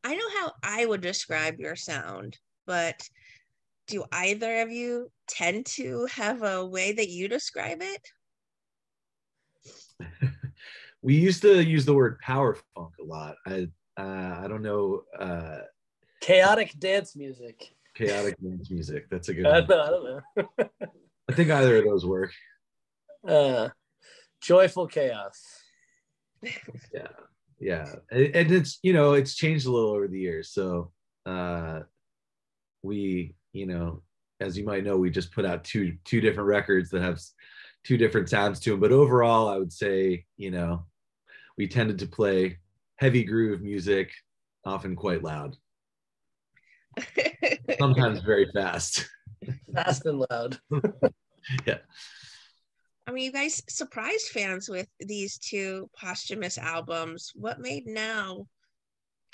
I know how I would describe your sound, but do either of you tend to have a way that you describe it? We used to use the word power funk a lot. I don't know. Chaotic dance music. Chaotic dance music. That's a good I one. don't know. I think either of those work. Joyful chaos. Yeah. And it's, it's changed a little over the years. So we, as you might know, we just put out two different records that have two different sounds to them. But overall, I would say, we tended to play heavy groove music, often quite loud. Sometimes very fast. Fast and loud. Yeah. I mean, you guys surprised fans with these two posthumous albums. What made now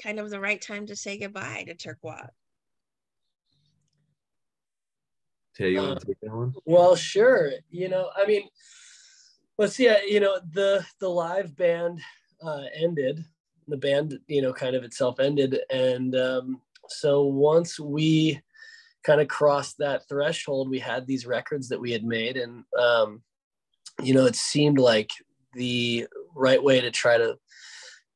kind of the right time to say goodbye to Turkuaz? Tay, you want to take that one? Well, sure. I mean, let's see. The live band ended. The band, kind of itself ended, and so once we kind of crossed that threshold, we had these records that we had made, and it seemed like the right way to try to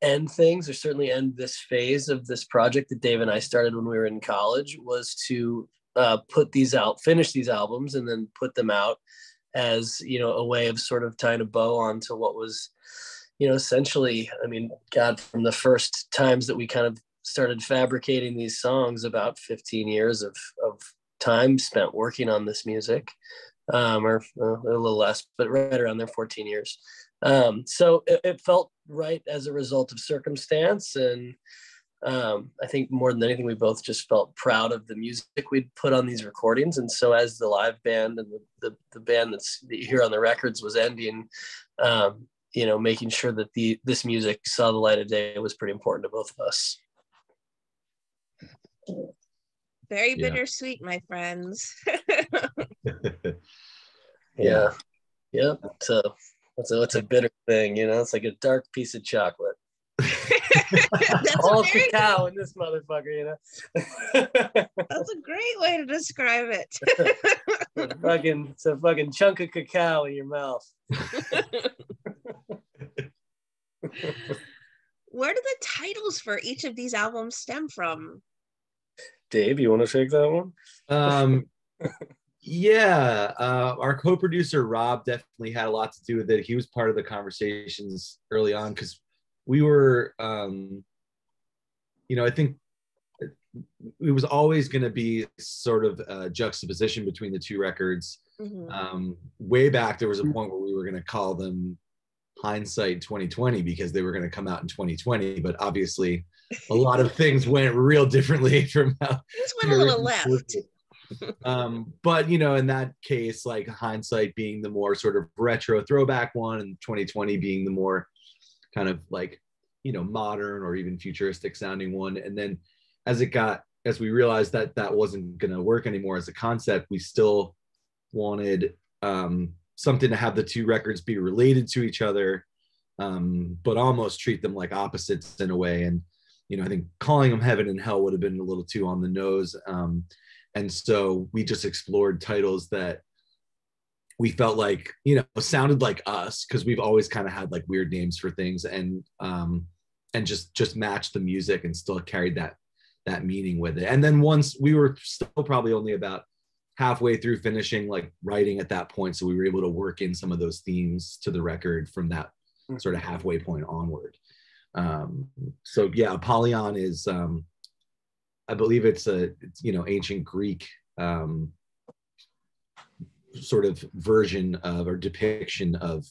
end things, or certainly end this phase of this project that Dave and I started when we were in college, was to finish these albums and then put them out as, a way of sort of tying a bow onto what was, essentially, I mean, God, from the first times that we kind of started fabricating these songs, about 15 years of time spent working on this music, or a little less, but right around there, 14 years. So it felt right as a result of circumstance. And I think more than anything, we both just felt proud of the music we'd put on these recordings. And so as the live band and the band that you hear on the records was ending, making sure that this music saw the light of day was pretty important to both of us. Very bittersweet, my friends. Yeah. So it's a bitter thing, it's like a dark piece of chocolate. All cacao in this motherfucker, That's a great way to describe it. It's a fucking chunk of cacao in your mouth. Where do the titles for each of these albums stem from? Dave, you want to take that one? Our co-producer Rob definitely had a lot to do with it. He was part of the conversations early on, because we were, I think it was always going to be sort of a juxtaposition between the two records. Mm-hmm. Way back, there was a point where we were going to call them Hindsight 2020 because they were going to come out in 2020, but obviously a lot of things went real differently from how this went a little left. But in that case, like Hindsight being the more sort of retro throwback one, and 2020 being the more kind of like, modern or even futuristic sounding one. And then as we realized that wasn't going to work anymore as a concept, we still wanted something to have the two records be related to each other, but almost treat them like opposites in a way. And, I think calling them Heaven and Hell would have been a little too on the nose. And so we just explored titles that we felt like, sounded like us, because we've always kind of had like weird names for things, and just matched the music and still carried that meaning with it. And then once we were still probably only about halfway through finishing like writing at that point, so we were able to work in some of those themes to the record from that sort of halfway point onward. Apollyon is I believe it's ancient Greek sort of version of or depiction of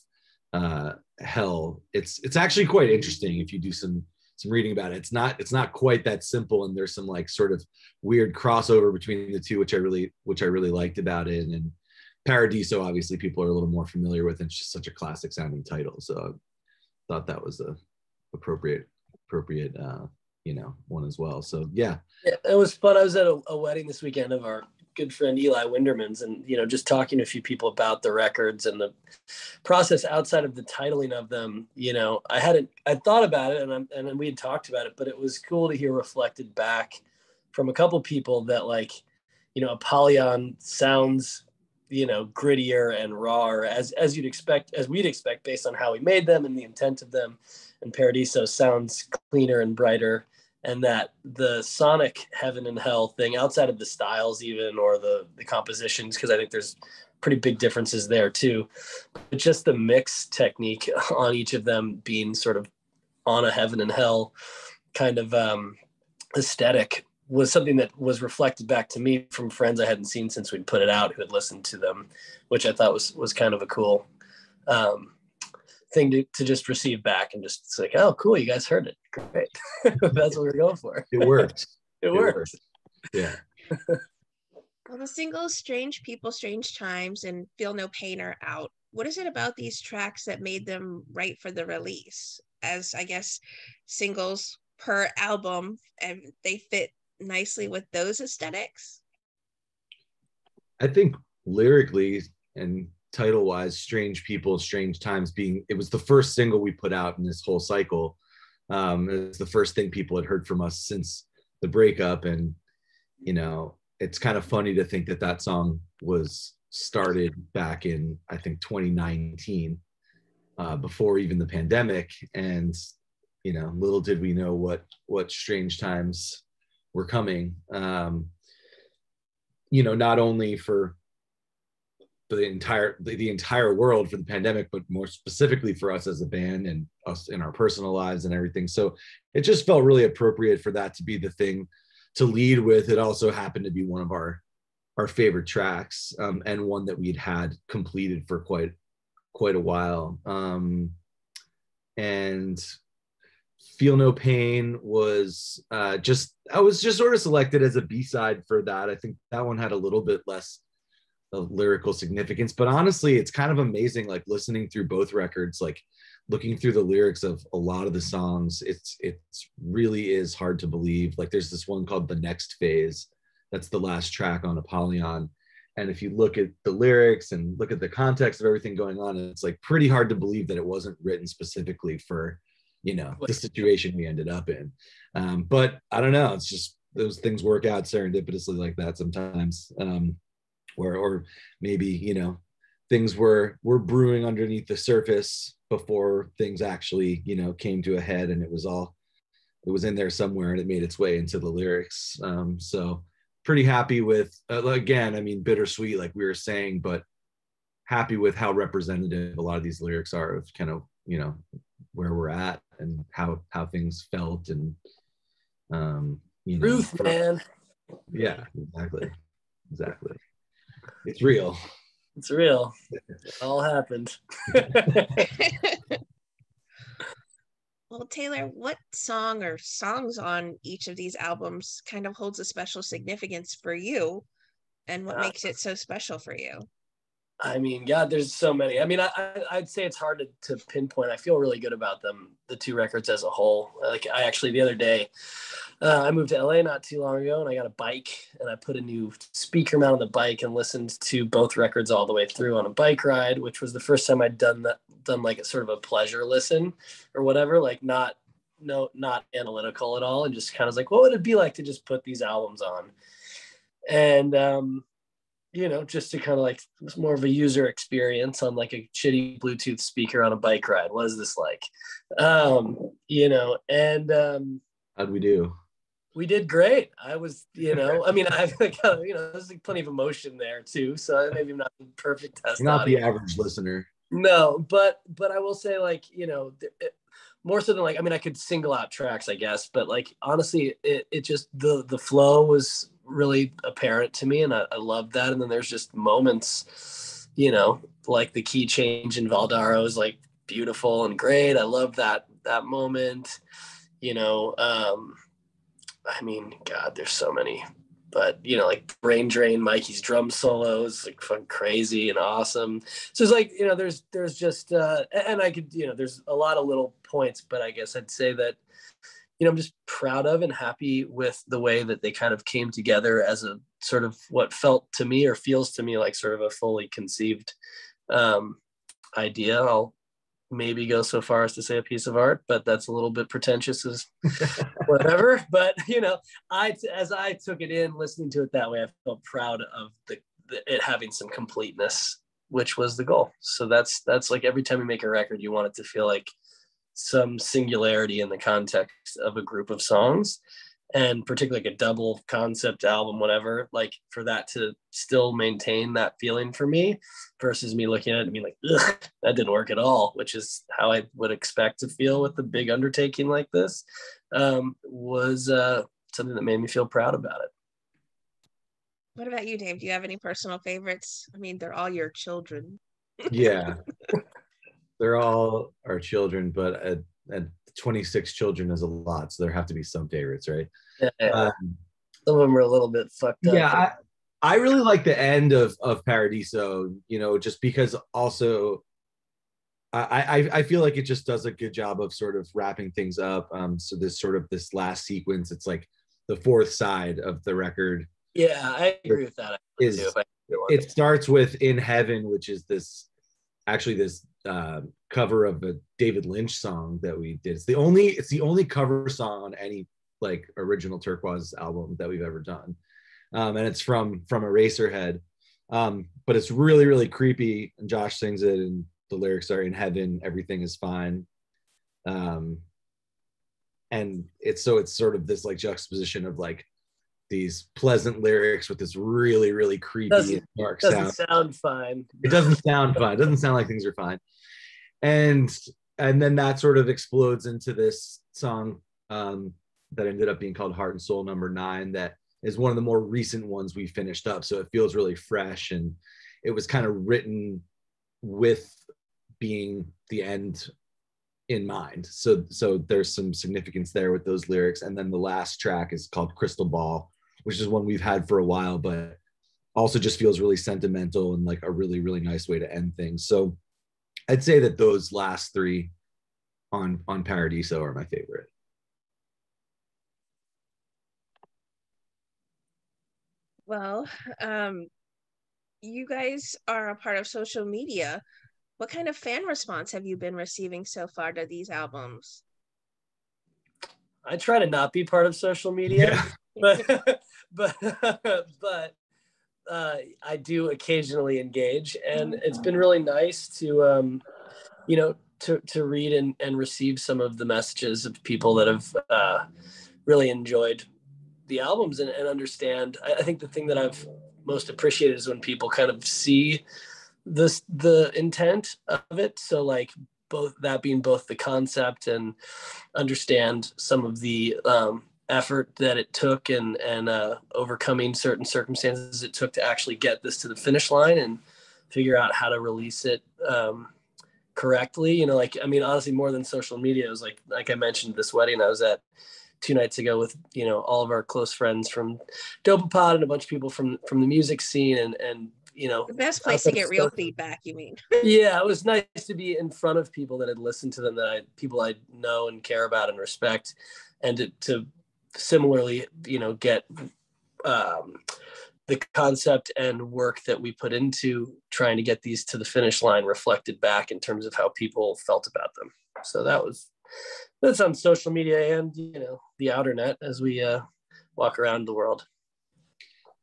hell. It's actually quite interesting if you do some reading about it. It's not quite that simple, and there's some like sort of weird crossover between the two, which I really liked about it. And Paradiso, obviously, people are a little more familiar with, and it's just such a classic sounding title. So I thought that was a appropriate one as well. So yeah, it was fun. I was at a wedding this weekend of our good friend Eli Winderman's, and just talking to a few people about the records and the process outside of the titling of them. I thought about it, and we had talked about it, but it was cool to hear reflected back from a couple people that Apollyon sounds grittier and rawer as you'd expect, as we'd expect based on how we made them and the intent of them, and Paradiso sounds cleaner and brighter. And that the sonic heaven and hell thing, outside of the styles even, or the compositions, because I think there's pretty big differences there too, but just the mix technique on each of them being sort of on a heaven and hell kind of aesthetic was something that was reflected back to me from friends I hadn't seen since we'd put it out, who had listened to them, which I thought was kind of a cool thing to just receive back, and just, it's like, oh, cool, you guys heard it, great. That's what we were going for. It worked. It worked. Yeah. Well, the singles Strange People, Strange Times and Feel No Pain are out. What is it about these tracks that made them right for the release as, I guess, singles per album, and they fit nicely with those aesthetics? I think lyrically and title wise, Strange People, Strange Times it was the first single we put out in this whole cycle. It was the first thing people had heard from us since the breakup. And, it's kind of funny to think that song was started back in, I think, 2019, before even the pandemic. And, little did we know what strange times were coming, not only for the entire world for the pandemic, but more specifically for us as a band and us in our personal lives and everything. So it just felt really appropriate for that to be the thing to lead with. It also happened to be one of our favorite tracks, and one that we'd had completed for quite a while. And Feel No Pain was I was just sort of selected as a B-side for that. I think that one had a little bit less of lyrical significance, but honestly, it's kind of amazing, like listening through both records, like looking through the lyrics of a lot of the songs, it's really is hard to believe. Like there's this one called The Next Phase, that's the last track on Apollyon, and if you look at the lyrics and look at the context of everything going on, it's like pretty hard to believe that it wasn't written specifically for the situation we ended up in. But I don't know, it's just those things work out serendipitously like that sometimes. Or maybe things were brewing underneath the surface before things actually came to a head, and it was in there somewhere and it made its way into the lyrics. So pretty happy with, again, I mean, bittersweet like we were saying, but happy with how representative a lot of these lyrics are of kind of where we're at and how things felt, and Truth, man. Yeah, exactly. It's real. It's real. It all happened. Well, Taylor, what song or songs on each of these albums kind of holds a special significance for you, and what makes it so special for you? I mean, God, there's so many. I mean, I'd say it's hard to pinpoint. I feel really good about them, the two records as a whole. Like I actually, the other day, I moved to LA not too long ago, and I got a bike, and I put a new speaker mount on the bike and listened to both records all the way through on a bike ride, which was the first time I'd done like a sort of a pleasure listen or whatever, like not analytical at all, and just kind of like, what would it be like to just put these albums on? And just to kind of like, it's more of a user experience on like a shitty Bluetooth speaker on a bike ride. What is this like? How'd we do? We did great. I was, I mean, I've got, there's like plenty of emotion there too. So maybe I'm not the perfect test. You're not the average listener. No, but I will say, like, more so than like, I mean, I could single out tracks, I guess, but like, honestly, it just, the flow was really apparent to me, and I loved that. And then there's just moments, like the key change in Valdaro is like beautiful and great. I love that moment, I mean, God, there's so many, but like Brain Drain, Mikey's drum solos, like fun, crazy and awesome. So it's like, there's just, and I could, there's a lot of little points, but I guess I'd say that, I'm just proud of and happy with the way that they kind of came together as a sort of what felt to me or feels to me like sort of a fully conceived idea. I'll maybe go so far as to say a piece of art, but that's a little bit pretentious as whatever. But as I took it in, listening to it that way, I felt proud of it having some completeness, which was the goal. So that's like every time you make a record, you want it to feel like some singularity in the context of a group of songs, and particularly like a double concept album, whatever, like for that to still maintain that feeling for me versus me looking at it and being like, ugh, that didn't work at all, which is how I would expect to feel with a big undertaking like this, was something that made me feel proud about it. What about you, Dave? Do you have any personal favorites? I mean, they're all your children. Yeah. They're all our children, but at 26 children is a lot, so there have to be some favorites, right? Yeah. Some of them are a little bit fucked up. Yeah, I really like the end of Paradiso, just because also I feel like it just does a good job of sort of wrapping things up. So this last sequence, it's like the fourth side of the record. Yeah, I agree with that. It starts with In Heaven, which is this cover of a David Lynch song that we did. It's the only cover song on any like original Turkuaz album that we've ever done, and it's from Eraserhead, but it's really, really creepy. And Josh sings it, and the lyrics are, "In heaven, everything is fine," and it's sort of this like juxtaposition of like these pleasant lyrics with this really, really creepy and dark sound. Doesn't sound fine. It doesn't sound fine. It doesn't sound like things are fine. And then that sort of explodes into this song that ended up being called Heart and Soul Number 9. That is one of the more recent ones we finished up. So it feels really fresh, and it was kind of written with being the end in mind. So there's some significance there with those lyrics. And then the last track is called Crystal Ball, which is one we've had for a while, but also just feels really sentimental and like a really, really nice way to end things. So I'd say that those last three on Paradiso are my favorite. Well, you guys are a part of social media. What kind of fan response have you been receiving so far to these albums? I try to not be part of social media, but I do occasionally engage, and it's been really nice to to read and receive some of the messages of people that have really enjoyed the albums and understand. I think the thing that I've most appreciated is when people kind of see the intent of it. So like both that being both the concept and understand some of the effort that it took and overcoming certain circumstances it took to actually get this to the finish line and figure out how to release it correctly. Honestly, more than social media, it was like I mentioned, this wedding I was at 2 nights ago with all of our close friends from Dopapod and a bunch of people from the music scene, and the best place to get real feedback, you mean? Yeah, it was nice to be in front of people that had listened to them, people I know and care about and respect, and to similarly get the concept and work that we put into trying to get these to the finish line reflected back in terms of how people felt about them. So that's on social media and the outer net as we walk around the world.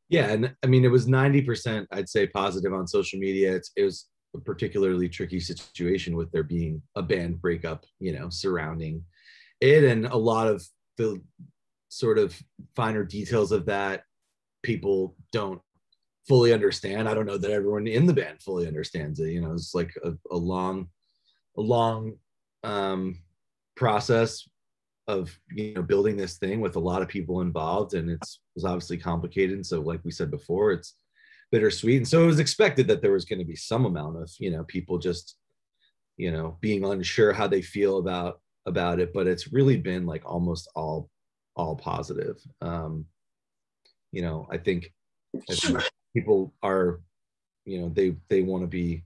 Yeah, and I mean, it was 90%, I'd say, positive on social media. It was a particularly tricky situation with there being a band breakup, surrounding it, and a lot of the sort of finer details of that people don't fully understand. I don't know that everyone in the band fully understands it. It's like a long process of building this thing with a lot of people involved, and it was obviously complicated. And so, like we said before, it's bittersweet. And so it was expected that there was going to be some amount of people just being unsure how they feel about it, but it's really been like almost all positive. I think people are they want to be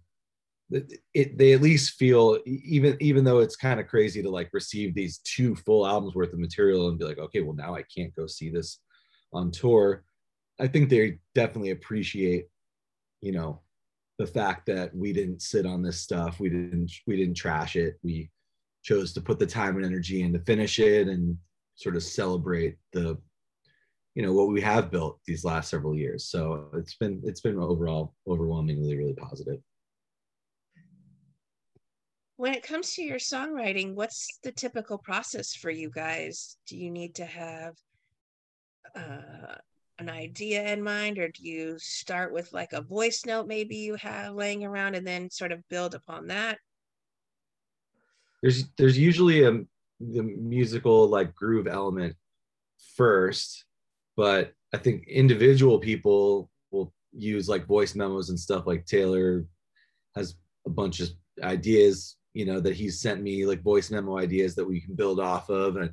they at least feel, even though it's kind of crazy to like receive these 2 full albums worth of material and be like, okay, well now I can't go see this on tour. I think they definitely appreciate, you know, the fact that we didn't sit on this stuff. We didn't trash it. We chose to put the time and energy in to finish it and sort of celebrate the, you know, what we have built these last several years. So it's been overall overwhelmingly really positive. When it comes to your songwriting, what's the typical process for you guys? Do you need to have an idea in mind, or do you start with like a voice note maybe you have laying around and then sort of build upon that? There's usually the musical like groove element first, but I think individual people will use like voice memos and stuff. Like Taylor has a bunch of ideas, you know, that he's sent me, like voice memo ideas that we can build off of. And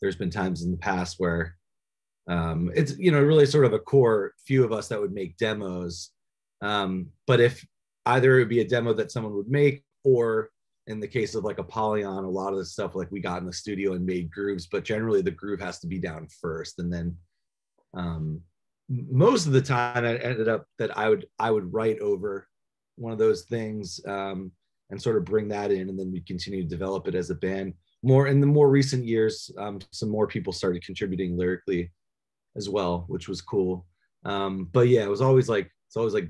there's been times in the past where it's, you know, really sort of a core few of us that would make demos. But if either it would be a demo that someone would make, or in the case of like Apollyon, a lot of the stuff like we got in the studio and made grooves, but generally the groove has to be down first. And then most of the time it ended up that I would write over one of those things and sort of bring that in, and then we continue to develop it as a band. More in the more recent years, some more people started contributing lyrically as well, which was cool. But yeah, it's always like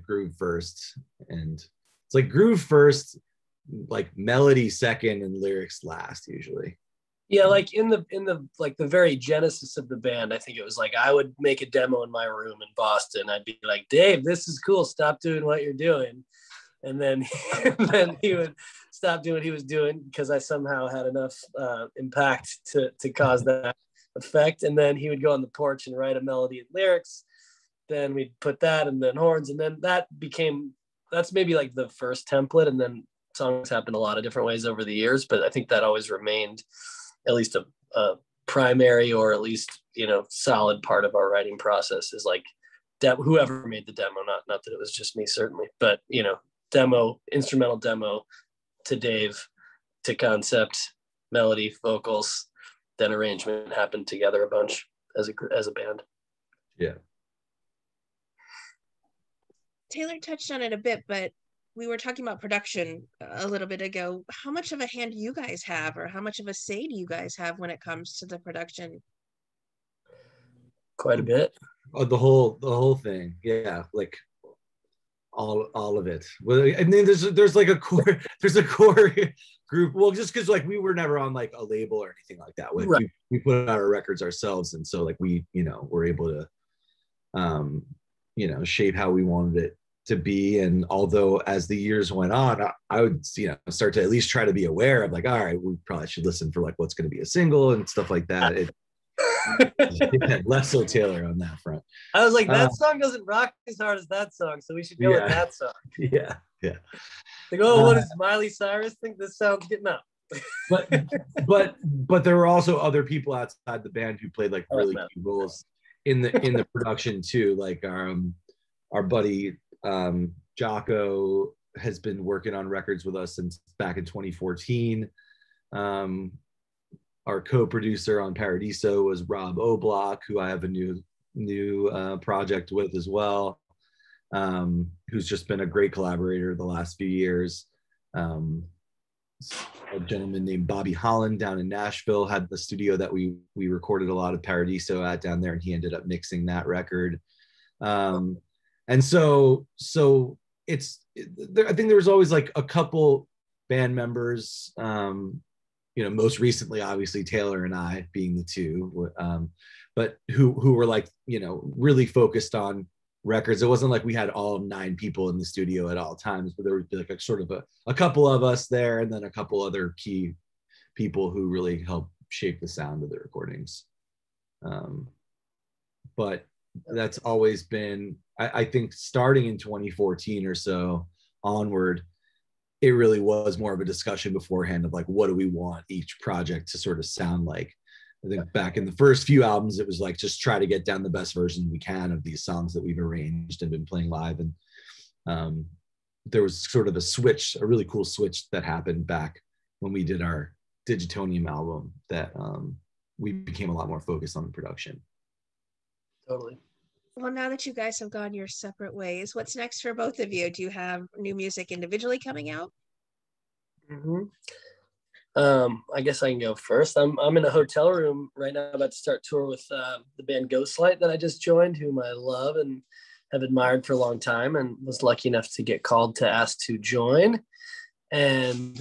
groove first, and it's like groove first, like melody second, and lyrics last usually. Yeah, like in the like the very genesis of the band, I think it was like I would make a demo in my room in Boston. I'd be like, Dave, this is cool. Stop doing what you're doing. And then, then he would stop doing what he was doing because I somehow had enough impact to cause that effect. And then he would go on the porch and write a melody and lyrics. Then we'd put that, and then horns. And then that's maybe like the first template. And then songs happened a lot of different ways over the years. But I think that always remained at least a primary, or at least, you know, solid part of our writing process is like whoever made the demo, not that it was just me, certainly, but, you know, demo, instrumental demo to Dave, to concept, melody, vocals, then arrangement happened together a bunch as a band. Yeah. Taylor touched on it a bit, but we were talking about production a little bit ago. How much of a hand do you guys have, or how much of a say do you guys have when it comes to the production? Quite a bit. Oh, the whole thing. Yeah. Like all of it. Well, I mean, there's like a core, there's a core group. Well, just because like we were never on like a label or anything like that. Like, right. we put out our records ourselves, and so like we, you know, were able to you know, shape how we wanted it to be. And although as the years went on, I would, you know, start to at least try to be aware of like, all right, we probably should listen for like what's going to be a single and stuff like that. Less so Taylor on that front. I was like, that song doesn't rock as hard as that song, so we should go with that song. Yeah. Like, oh, what does Miley Cyrus think? This sounds good. No. but there were also other people outside the band who played like really key roles in the production too. Like our buddy Jocko has been working on records with us since back in 2014. Our co-producer on Paradiso was Rob O'Block, who I have a new project with as well, who's just been a great collaborator the last few years. A gentleman named Bobby Holland down in Nashville had the studio that we recorded a lot of Paradiso at down there, and he ended up mixing that record. And so it's I think there was always like a couple band members, you know, most recently obviously Taylor and I being the two, but who were like, you know, really focused on records. It wasn't like we had all 9 people in the studio at all times, but there would be like a sort of a couple of us there, and then a couple other key people who really helped shape the sound of the recordings. But that's always been, I think starting in 2014 or so onward, it really was more of a discussion beforehand of like, what do we want each project to sort of sound like? I think back in the first few albums, it was like, just try to get down the best version we can of these songs that we've arranged and been playing live. And there was sort of a really cool switch that happened back when we did our Digitonium album, that we became a lot more focused on production. Totally. Well, now that you guys have gone your separate ways, what's next for both of you? Do you have new music individually coming out? Mm-hmm. I guess I can go first. I'm in a hotel room right now, about to start tour with the band Ghostlight that I just joined, whom I love and have admired for a long time, and was lucky enough to get called to ask to join. And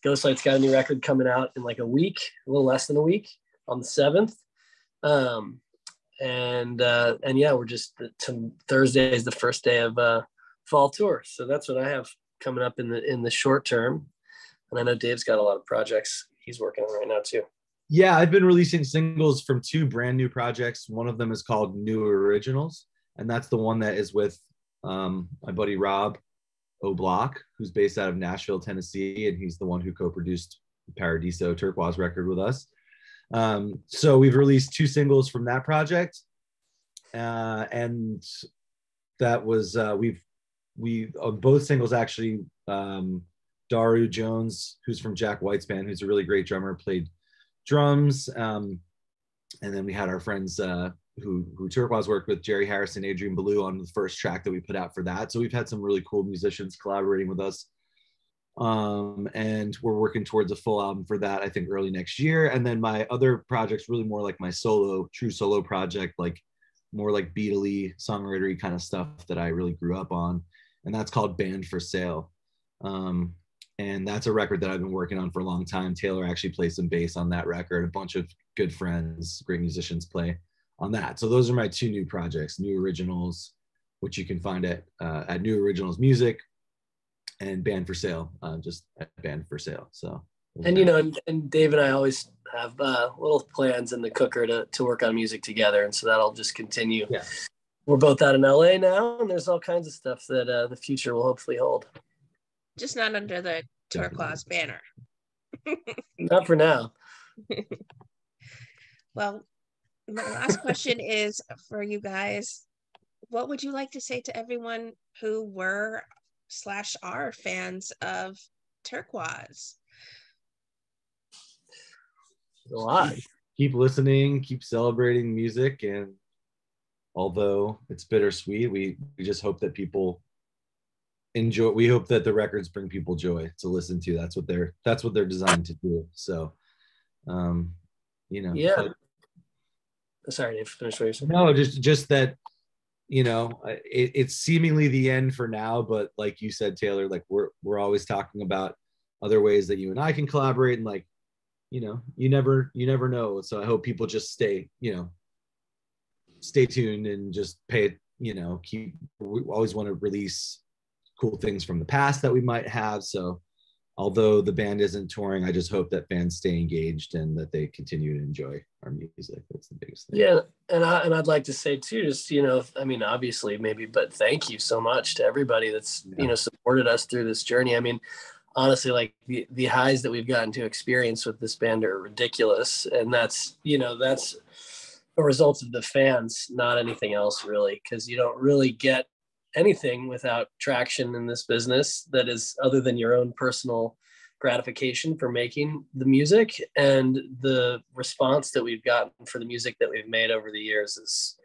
Ghostlight's got a new record coming out in like a week, a little less than a week, on the 7th. And yeah, we're just Thursday is the first day of fall tour, so that's what I have coming up in the short term. And I know Dave's got a lot of projects he's working on right now too. Yeah, I've been releasing singles from 2 brand new projects. One of them is called New Originals, and that's the one that is with my buddy Rob O'Block, who's based out of Nashville, Tennessee, and he's the one who co-produced the Paradiso Turkuaz record with us. So we've released 2 singles from that project, and that was we on both singles actually. Daru Jones, who's from Jack White's band, who's a really great drummer, played drums. And then we had our friends who Turkuaz worked with, Jerry Harrison, Adrian Ballou, on the first track that we put out for that. So we've had some really cool musicians collaborating with us. And we're working towards a full album for that, I think, early next year. And then my other project's really more like my true solo project, like more like Beatle-y, songwriter-y kind of stuff that I really grew up on. And that's called Band for Sale. And that's a record that I've been working on for a long time. Taylor actually plays some bass on that record. A bunch of good friends, great musicians play on that. So those are my 2 new projects, New Originals, which you can find at New Originals Music, and Band for Sale, just at Band for Sale. So, and and Dave and I always have little plans in the cooker to work on music together, and so that'll just continue. Yeah. We're both out in LA now, and there's all kinds of stuff that the future will hopefully hold. Just not under the Turkuaz banner. Not for now. Well, my last question is for you guys. What would you like to say to everyone who were/are fans of Turkuaz? A lot. Keep listening, keep celebrating music, and although it's bittersweet, we just hope that people enjoy. We hope that the records bring people joy to listen to. That's what they're designed to do. So Yeah. Sorry, Dave, finish what you're saying. No, just that, it's seemingly the end for now, but like you said, Taylor, like we're always talking about other ways that you and I can collaborate, and like, you never know. So I hope people just stay tuned and just we always want to release cool things from the past that we might have. So although the band isn't touring, I just hope that fans stay engaged and that they continue to enjoy our music. That's the biggest thing. Yeah, and I'd like to say too, just obviously maybe, but thank you so much to everybody that's supported us through this journey. I mean, honestly, like the highs that we've gotten to experience with this band are ridiculous, and that's a result of the fans, not anything else really, because you don't really get anything without traction in this business that is other than your own personal gratification for making the music. And the response that we've gotten for the music that we've made over the years is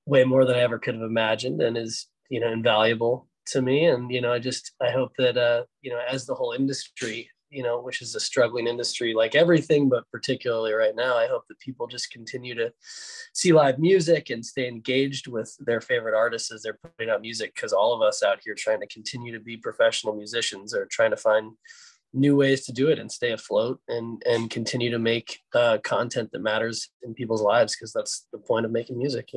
way more than I ever could have imagined, and is invaluable to me. And I hope that as the whole industry, which is a struggling industry like everything, but particularly right now, I hope that people just continue to see live music and stay engaged with their favorite artists as they're putting out music, because all of us out here trying to continue to be professional musicians are trying to find new ways to do it and stay afloat and continue to make content that matters in people's lives, because that's the point of making music.